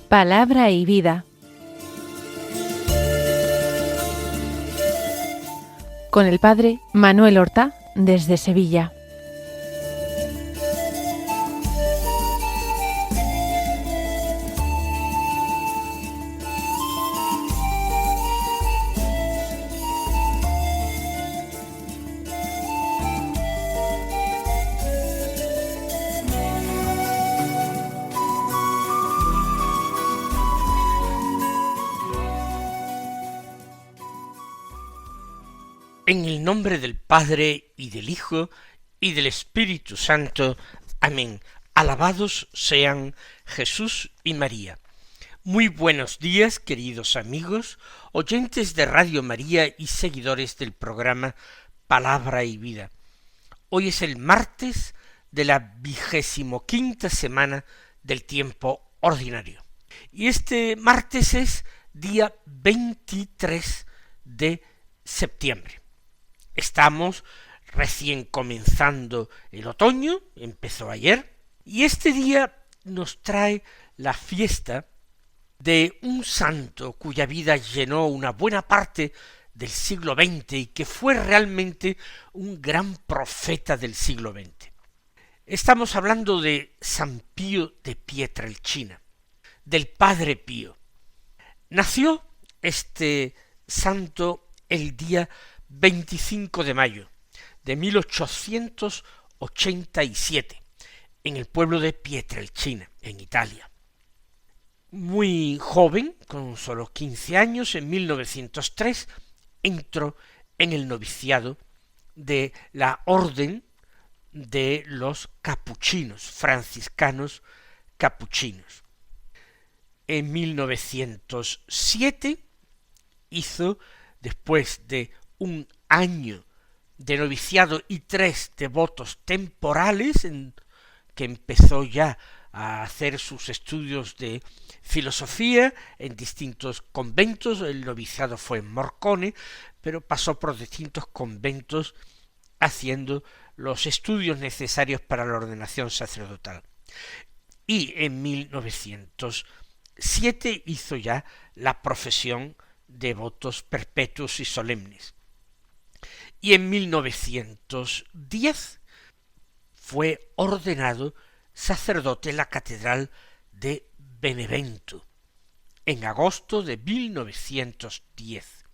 Palabra y vida. Con el padre Manuel Horta, desde Sevilla. En el nombre del Padre, y del Hijo, y del Espíritu Santo. Amén. Alabados sean Jesús y María. Muy buenos días, queridos amigos, oyentes de Radio María y seguidores del programa Palabra y Vida. Hoy es el martes de la 25ª semana del tiempo ordinario. Y este martes es día 23 de septiembre. Estamos recién comenzando el otoño, empezó ayer, y este día nos trae la fiesta de un santo cuya vida llenó una buena parte del siglo XX y que fue realmente un gran profeta del siglo XX. Estamos hablando de San Pío de Pietrelcina, del Padre Pío. Nació este santo el día 25 de mayo de 1887, en el pueblo de Pietrelcina, en Italia. Muy joven, con solo 15 años, en 1903, entró en el noviciado de la orden de los capuchinos, franciscanos capuchinos. En 1907 hizo, después de un año de noviciado y 3 de votos temporales, en que empezó ya a hacer sus estudios de filosofía en distintos conventos. El noviciado fue en Morcone, pero pasó por distintos conventos haciendo los estudios necesarios para la ordenación sacerdotal. Y en 1907 hizo ya la profesión de votos perpetuos y solemnes. Y en 1910 fue ordenado sacerdote en la catedral de Benevento, en agosto de 1910.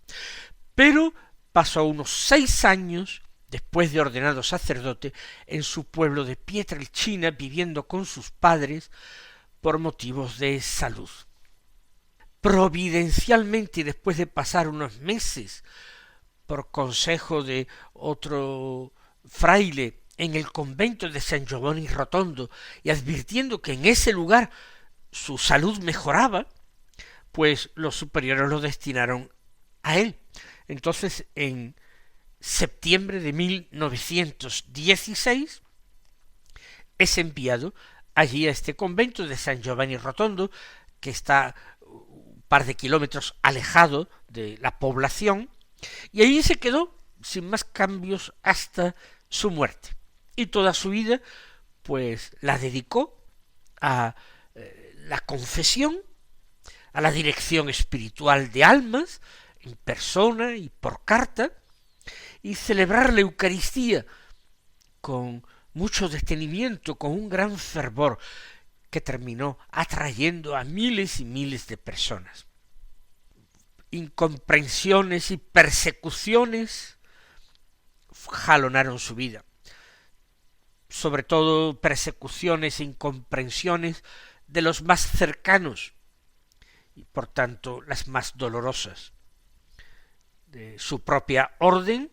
Pero pasó unos 6 años después de ordenado sacerdote en su pueblo de Pietrelcina, viviendo con sus padres por motivos de salud. Providencialmente, y después de pasar unos meses por consejo de otro fraile en el convento de San Giovanni Rotondo, y advirtiendo que en ese lugar su salud mejoraba, pues los superiores lo destinaron a él. Entonces, en septiembre de 1916, es enviado allí a este convento de San Giovanni Rotondo, que está un par de kilómetros alejado de la población, y allí se quedó sin más cambios hasta su muerte. Y toda su vida, pues, la dedicó a la confesión, a la dirección espiritual de almas, en persona y por carta, y celebrar la Eucaristía con mucho detenimiento, con un gran fervor, que terminó atrayendo a miles y miles de personas. Incomprensiones y persecuciones jalonaron su vida, sobre todo persecuciones e incomprensiones de los más cercanos, y por tanto las más dolorosas, de su propia orden,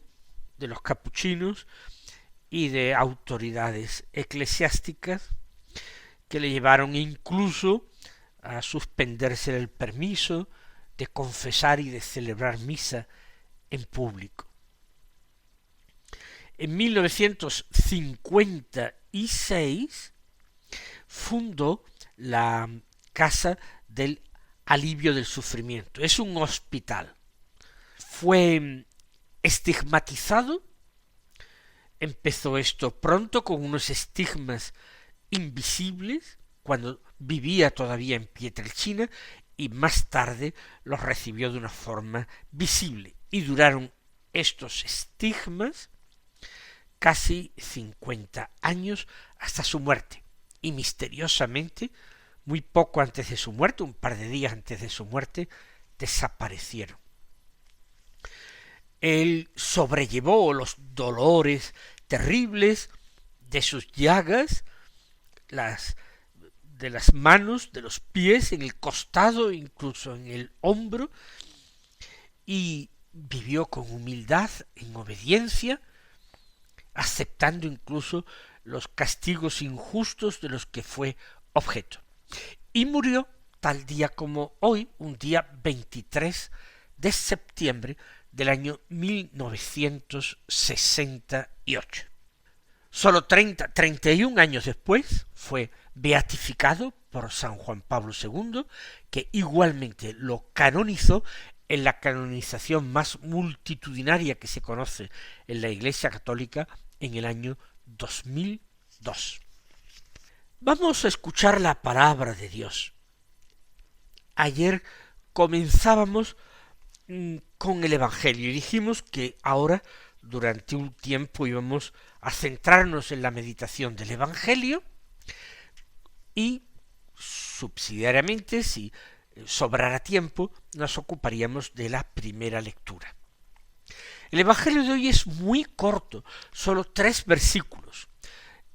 de los capuchinos, y de autoridades eclesiásticas, que le llevaron incluso a suspenderse el permiso de confesar y de celebrar misa en público. En 1956 fundó la Casa del Alivio del Sufrimiento. Es un hospital. Fue estigmatizado. Empezó esto pronto con unos estigmas invisibles, cuando vivía todavía en Pietrelcina, y más tarde los recibió de una forma visible, y duraron estos estigmas casi 50 años hasta su muerte, y misteriosamente, muy poco antes de su muerte, un par de días antes de su muerte, desaparecieron. Él sobrellevó los dolores terribles de sus llagas, de las manos, de los pies, en el costado, incluso en el hombro, y vivió con humildad, en obediencia, aceptando incluso los castigos injustos de los que fue objeto. Y murió tal día como hoy, un día 23 de septiembre del año 1968. Solo 31 años después fue beatificado por San Juan Pablo II, que igualmente lo canonizó en la canonización más multitudinaria que se conoce en la Iglesia Católica en el año 2002. Vamos a escuchar la palabra de Dios. Ayer comenzábamos con el Evangelio y dijimos que ahora, durante un tiempo, íbamos a centrarnos en la meditación del Evangelio y, subsidiariamente, si sobrara tiempo, nos ocuparíamos de la primera lectura. El Evangelio de hoy es muy corto, solo 3 versículos.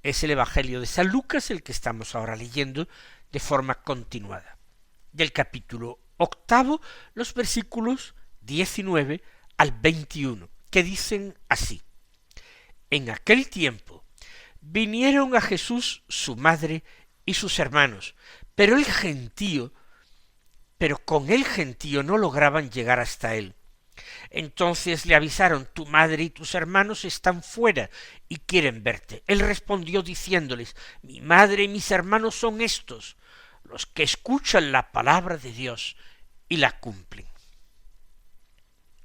Es el Evangelio de San Lucas, el que estamos ahora leyendo de forma continuada. Del capítulo 8, los versículos 19 al 21, que dicen así: En aquel tiempo vinieron a Jesús su madre y sus hermanos, pero con el gentío no lograban llegar hasta él. Entonces le avisaron: tu madre y tus hermanos están fuera y quieren verte. Él respondió diciéndoles: mi madre y mis hermanos son estos, los que escuchan la palabra de Dios y la cumplen.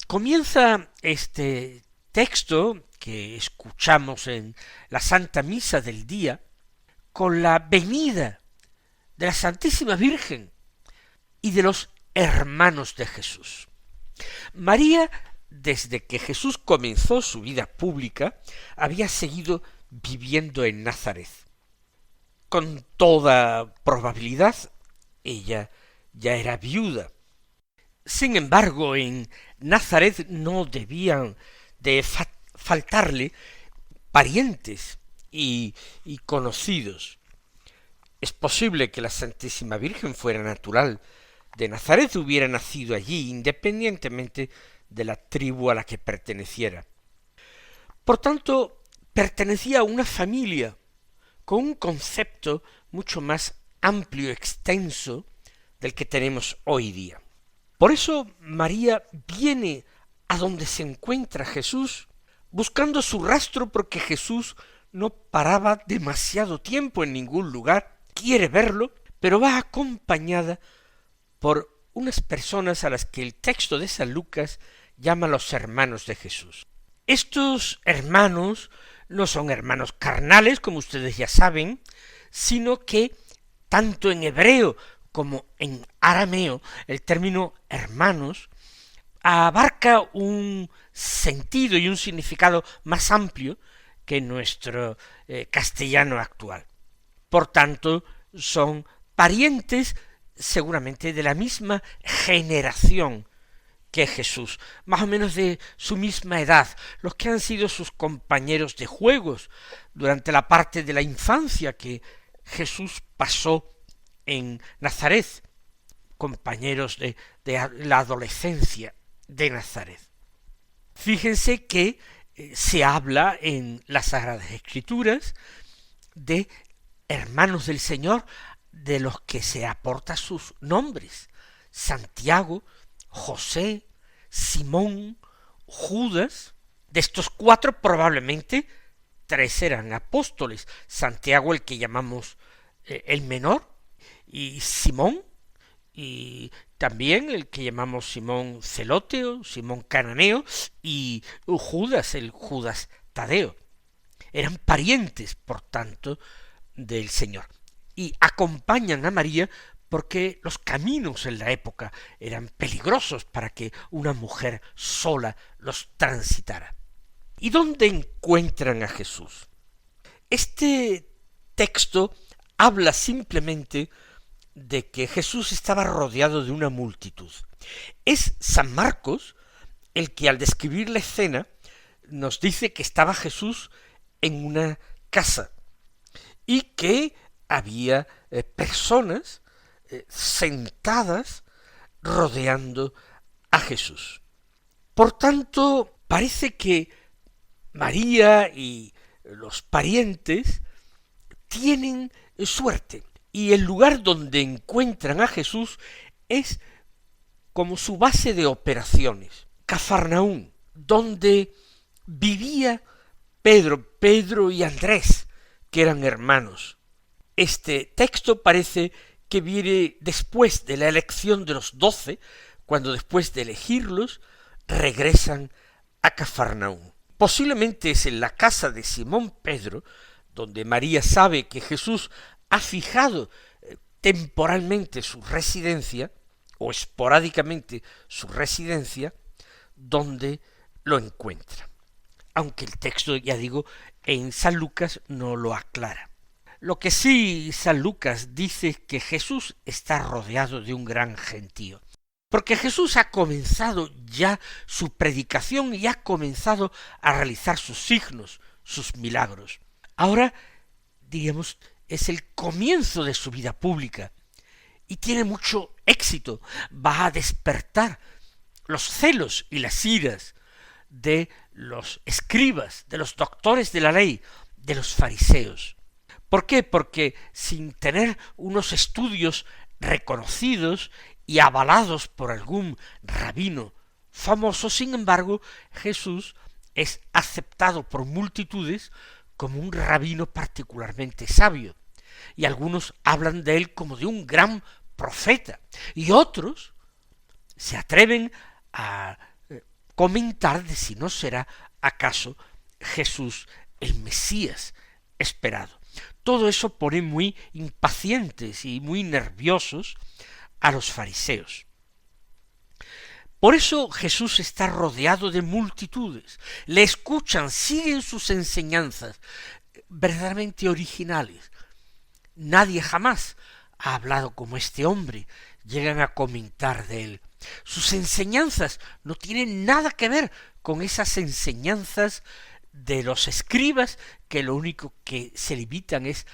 Comienza este texto que escuchamos en la Santa Misa del día con la venida de la Santísima Virgen y de los hermanos de Jesús. María, desde que Jesús comenzó su vida pública, había seguido viviendo en Nazaret. Con toda probabilidad, ella ya era viuda. Sin embargo, en Nazaret no debían de faltarle parientes y conocidos. Es posible que la Santísima Virgen fuera natural de Nazaret, hubiera nacido allí, independientemente de la tribu a la que perteneciera. Por tanto, pertenecía a una familia con un concepto mucho más amplio, extenso, del que tenemos hoy día. Por eso María viene a donde se encuentra Jesús, buscando su rastro, porque Jesús no paraba demasiado tiempo en ningún lugar, quiere verlo, pero va acompañada por unas personas a las que el texto de San Lucas llama los hermanos de Jesús. Estos hermanos no son hermanos carnales, como ustedes ya saben, sino que tanto en hebreo como en arameo el término hermanos abarca un sentido y un significado más amplio que nuestro castellano actual. Por tanto, son parientes seguramente de la misma generación que Jesús, más o menos de su misma edad, los que han sido sus compañeros de juegos durante la parte de la infancia que Jesús pasó en Nazaret, compañeros de la adolescencia de Nazaret. Fíjense que se habla en las Sagradas Escrituras de hermanos del Señor, de los que se aporta sus nombres: Santiago, José, Simón, Judas. De estos 4 probablemente 3 eran apóstoles: Santiago, el que llamamos el menor, y Simón, y también el que llamamos Simón Zeloteo, Simón Cananeo, y Judas, el Judas Tadeo. Eran parientes, por tanto, del Señor. y acompañan a María porque los caminos en la época eran peligrosos para que una mujer sola los transitara. ¿Y dónde encuentran a Jesús? Este texto habla simplemente de que Jesús estaba rodeado de una multitud. Es San Marcos el que al describir la escena nos dice que estaba Jesús en una casa y que había personas sentadas rodeando a Jesús. Por tanto, parece que María y los parientes tienen suerte, y el lugar donde encuentran a Jesús es como su base de operaciones, Cafarnaún, donde vivía Pedro y Andrés, que eran hermanos. Este texto parece que viene después de la elección de los 12, cuando después de elegirlos regresan a Cafarnaún. Posiblemente es en la casa de Simón Pedro, donde María sabe que Jesús ha fijado temporalmente su residencia, o esporádicamente su residencia, donde lo encuentra. Aunque el texto, ya digo, en San Lucas no lo aclara. Lo que sí San Lucas dice es que Jesús está rodeado de un gran gentío, porque Jesús ha comenzado ya su predicación y ha comenzado a realizar sus signos, sus milagros. Ahora, diríamos, es el comienzo de su vida pública y tiene mucho éxito. Va a despertar los celos y las iras de los escribas, de los doctores de la ley, de los fariseos. ¿Por qué? Porque sin tener unos estudios reconocidos y avalados por algún rabino famoso, sin embargo, Jesús es aceptado por multitudes como un rabino particularmente sabio, y algunos hablan de él como de un gran profeta, y otros se atreven a comentar de si no será acaso Jesús el Mesías esperado. Todo eso pone muy impacientes y muy nerviosos a los fariseos. Por eso Jesús está rodeado de multitudes, le escuchan, siguen sus enseñanzas, verdaderamente originales. Nadie jamás ha hablado como este hombre, llegan a comentar de él. Sus enseñanzas no tienen nada que ver con esas enseñanzas de los escribas, que lo único que se limitan es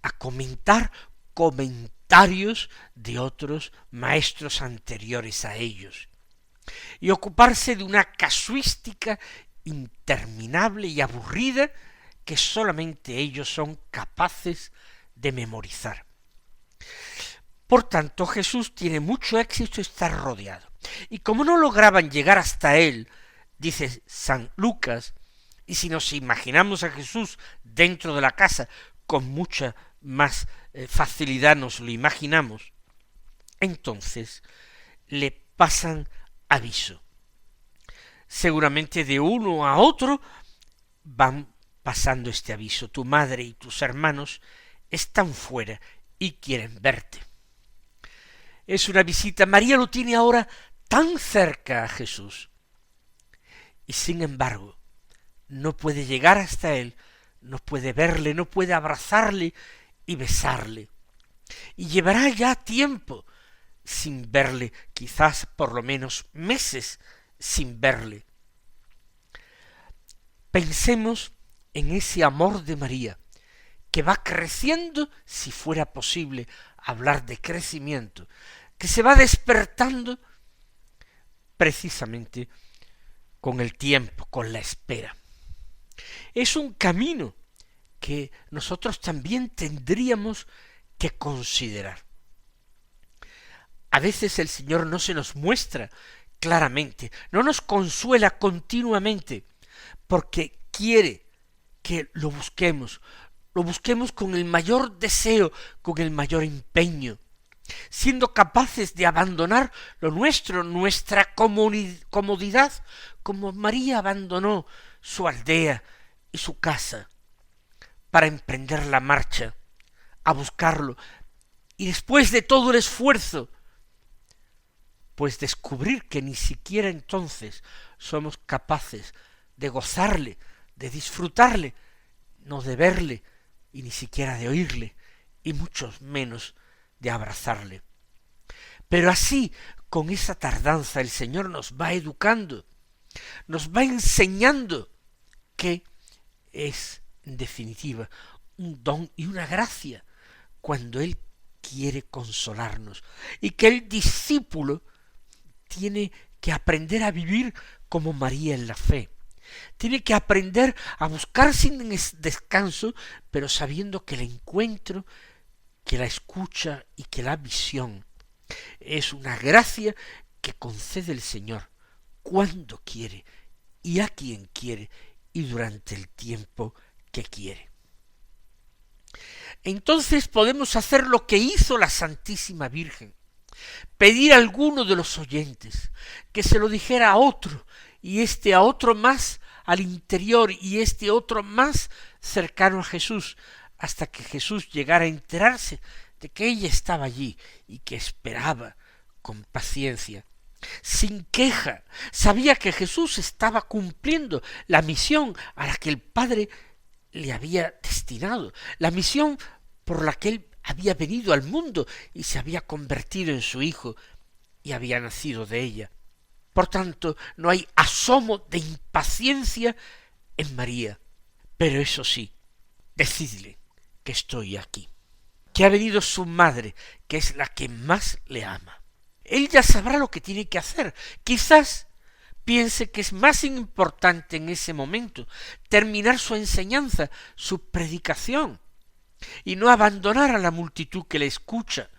a comentar comentarios de otros maestros anteriores a ellos, y ocuparse de una casuística interminable y aburrida que solamente ellos son capaces de memorizar. Por tanto, Jesús tiene mucho éxito estar rodeado. Y como no lograban llegar hasta él, dice San Lucas, y si nos imaginamos a Jesús dentro de la casa, con mucha más facilidad nos lo imaginamos, entonces le pasan aviso. Seguramente de uno a otro van pasando este aviso. Tu madre y tus hermanos están fuera y quieren verte. Es una visita. María lo tiene ahora tan cerca a Jesús, y sin embargo no puede llegar hasta él, no puede verle, no puede abrazarle y besarle. Y llevará ya tiempo sin verle, quizás por lo menos meses sin verle. Pensemos en ese amor de María, que va creciendo, si fuera posible hablar de crecimiento, que se va despertando precisamente con el tiempo, con la espera. Es un camino que nosotros también tendríamos que considerar. A veces el Señor no se nos muestra claramente, no nos consuela continuamente, porque quiere que lo busquemos con el mayor deseo, con el mayor empeño, siendo capaces de abandonar lo nuestro, nuestra comodidad, como María abandonó su aldea y su casa, para emprender la marcha a buscarlo, y después de todo el esfuerzo, pues descubrir que ni siquiera entonces somos capaces de gozarle, de disfrutarle, no de verle, y ni siquiera de oírle, y mucho menos de abrazarle. Pero así, con esa tardanza, el Señor nos va educando, nos va enseñando que es, en definitiva, un don y una gracia cuando Él quiere consolarnos, y que el discípulo tiene que aprender a vivir como María en la fe. Tiene que aprender a buscar sin descanso, pero sabiendo que el encuentro, que la escucha y que la visión es una gracia que concede el Señor cuando quiere y a quien quiere y durante el tiempo que quiere. Entonces podemos hacer lo que hizo la Santísima Virgen, pedir a alguno de los oyentes que se lo dijera a otro, y a otro más al interior, y otro más cercano a Jesús, hasta que Jesús llegara a enterarse de que ella estaba allí y que esperaba con paciencia, sin queja. Sabía que Jesús estaba cumpliendo la misión a la que el Padre le había destinado, la misión por la que él había venido al mundo y se había convertido en su hijo y había nacido de ella. Por tanto, no hay asomo de impaciencia en María. Pero eso sí, decidle que estoy aquí, que ha venido su madre, que es la que más le ama. Él ya sabrá lo que tiene que hacer. Quizás piense que es más importante en ese momento terminar su enseñanza, su predicación, y no abandonar a la multitud que le escucha,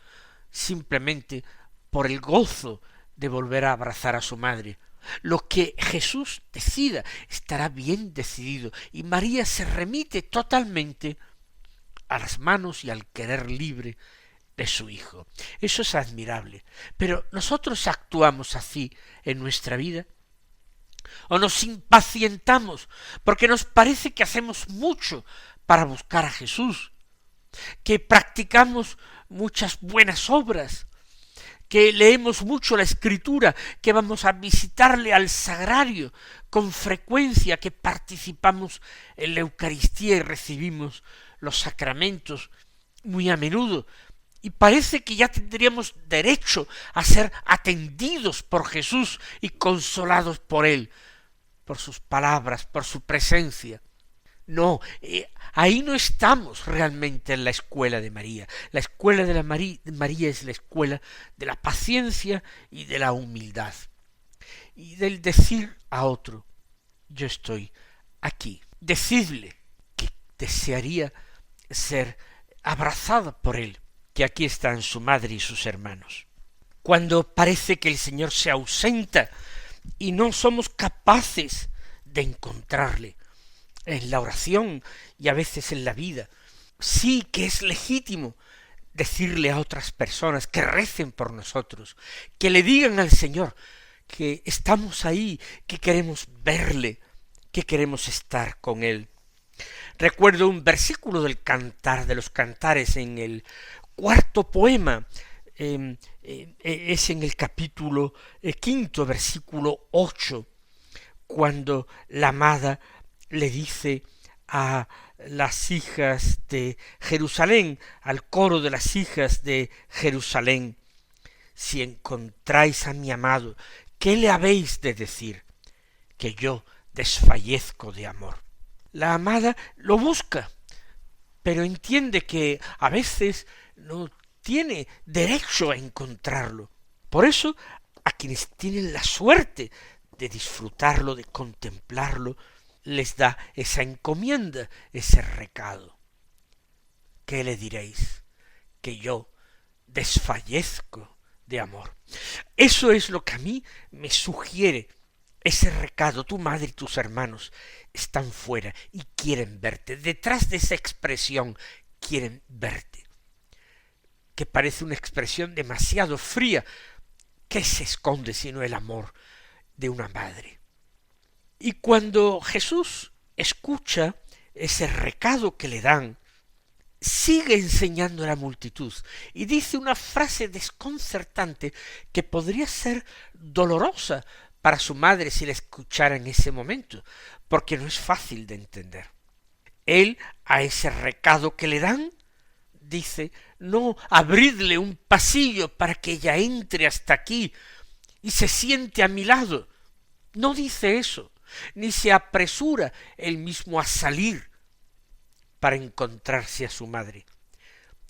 simplemente por el gozo de volver a abrazar a su madre. Lo que Jesús decida estará bien decidido, y María se remite totalmente a las manos y al querer libre de su Hijo. Eso es admirable. Pero ¿nosotros actuamos así en nuestra vida? ¿O nos impacientamos porque nos parece que hacemos mucho para buscar a Jesús, que practicamos muchas buenas obras, que leemos mucho la Escritura, que vamos a visitarle al sagrario con frecuencia, que participamos en la Eucaristía y recibimos los sacramentos muy a menudo, y parece que ya tendríamos derecho a ser atendidos por Jesús y consolados por Él, por sus palabras, por su presencia? No, ahí no estamos realmente en la escuela de María. La escuela de María es la escuela de la paciencia y de la humildad, y del decir a otro, yo estoy aquí. Decidle que desearía ser abrazada por él, que aquí están su madre y sus hermanos. Cuando parece que el Señor se ausenta y no somos capaces de encontrarle en la oración y a veces en la vida, sí que es legítimo decirle a otras personas que recen por nosotros, que le digan al Señor que estamos ahí, que queremos verle, que queremos estar con Él. Recuerdo un versículo del Cantar de los Cantares en el cuarto poema, es en el capítulo 5, versículo 8, cuando la amada le dice a las hijas de Jerusalén, al coro de las hijas de Jerusalén, si encontráis a mi amado, ¿qué le habéis de decir? Que yo desfallezco de amor. La amada lo busca, pero entiende que a veces no tiene derecho a encontrarlo. Por eso, a quienes tienen la suerte de disfrutarlo, de contemplarlo, les da esa encomienda, ese recado. ¿Qué le diréis? Que yo desfallezco de amor. Eso es lo que a mí me sugiere ese recado. Tu madre y tus hermanos están fuera y quieren verte. Detrás de esa expresión quieren verte, que parece una expresión demasiado fría. ¿Qué se esconde sino el amor de una madre? Y cuando Jesús escucha ese recado que le dan, sigue enseñando a la multitud y dice una frase desconcertante que podría ser dolorosa para su madre si la escuchara en ese momento, porque no es fácil de entender. Él, a ese recado que le dan, dice: no, abridle un pasillo para que ella entre hasta aquí y se siente a mi lado. No dice eso, ni se apresura él mismo a salir para encontrarse a su madre,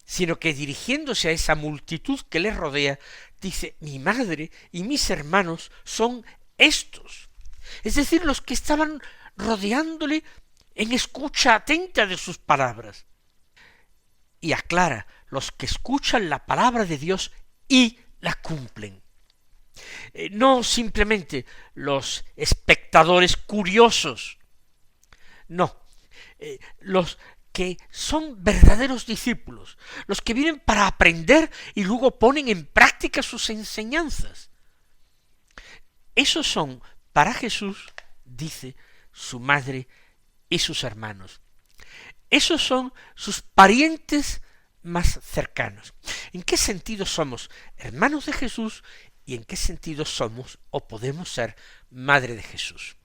sino que dirigiéndose a esa multitud que le rodea, dice: mi madre y mis hermanos son estos, es decir, los que estaban rodeándole en escucha atenta de sus palabras. Y aclara: los que escuchan la palabra de Dios y la cumplen. No simplemente los espectadores curiosos, no, los que son verdaderos discípulos, los que vienen para aprender y luego ponen en práctica sus enseñanzas. Esos son para Jesús, dice, su madre y sus hermanos. Esos son sus parientes más cercanos. ¿En qué sentido somos hermanos de Jesús y en qué sentido somos o podemos ser madre de Jesús?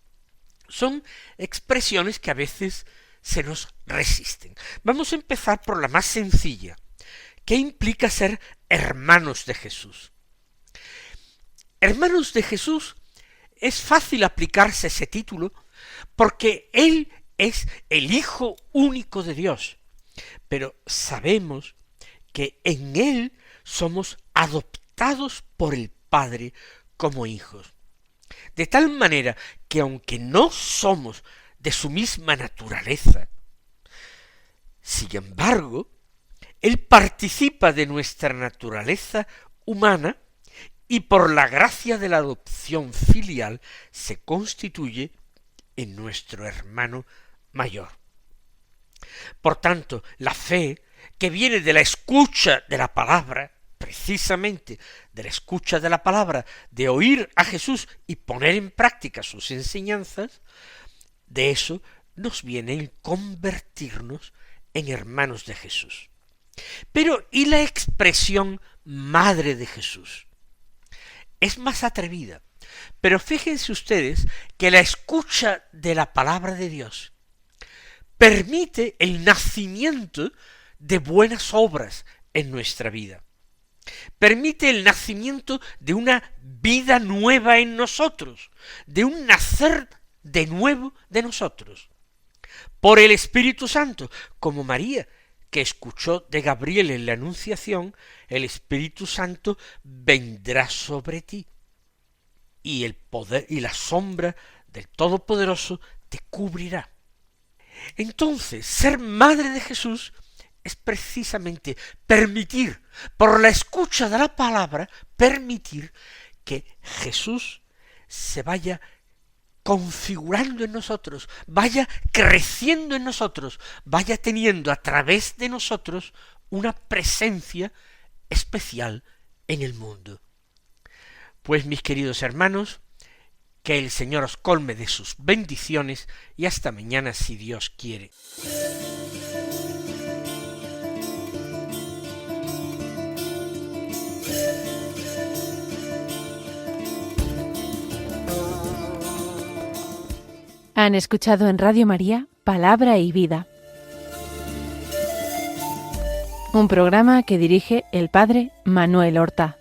Son expresiones que a veces se nos resisten. Vamos a empezar por la más sencilla. ¿Qué implica ser hermanos de Jesús? Hermanos de Jesús, es fácil aplicarse ese título porque Él es el Hijo único de Dios, pero sabemos que en Él somos adoptados por el Padre como hijos. De tal manera que aunque no somos de su misma naturaleza, sin embargo, Él participa de nuestra naturaleza humana y por la gracia de la adopción filial se constituye en nuestro hermano mayor. Por tanto, la fe, que viene de la escucha de la palabra, precisamente de la escucha de la palabra, de oír a Jesús y poner en práctica sus enseñanzas, de eso nos viene el convertirnos en hermanos de Jesús. Pero, ¿y la expresión madre de Jesús? Es más atrevida, pero fíjense ustedes que la escucha de la palabra de Dios permite el nacimiento de buenas obras en nuestra vida. Permite el nacimiento de una vida nueva en nosotros, de un nacer de nuevo de nosotros. Por el Espíritu Santo, como María, que escuchó de Gabriel en la Anunciación: el Espíritu Santo vendrá sobre ti, y el poder y la sombra del Todopoderoso te cubrirá. Entonces, ser madre de Jesús es precisamente permitir, por la escucha de la palabra, permitir que Jesús se vaya configurando en nosotros, vaya creciendo en nosotros, vaya teniendo a través de nosotros una presencia especial en el mundo. Pues, mis queridos hermanos, que el Señor os colme de sus bendiciones y hasta mañana si Dios quiere. Han escuchado en Radio María Palabra y Vida, un programa que dirige el Padre Manuel Horta.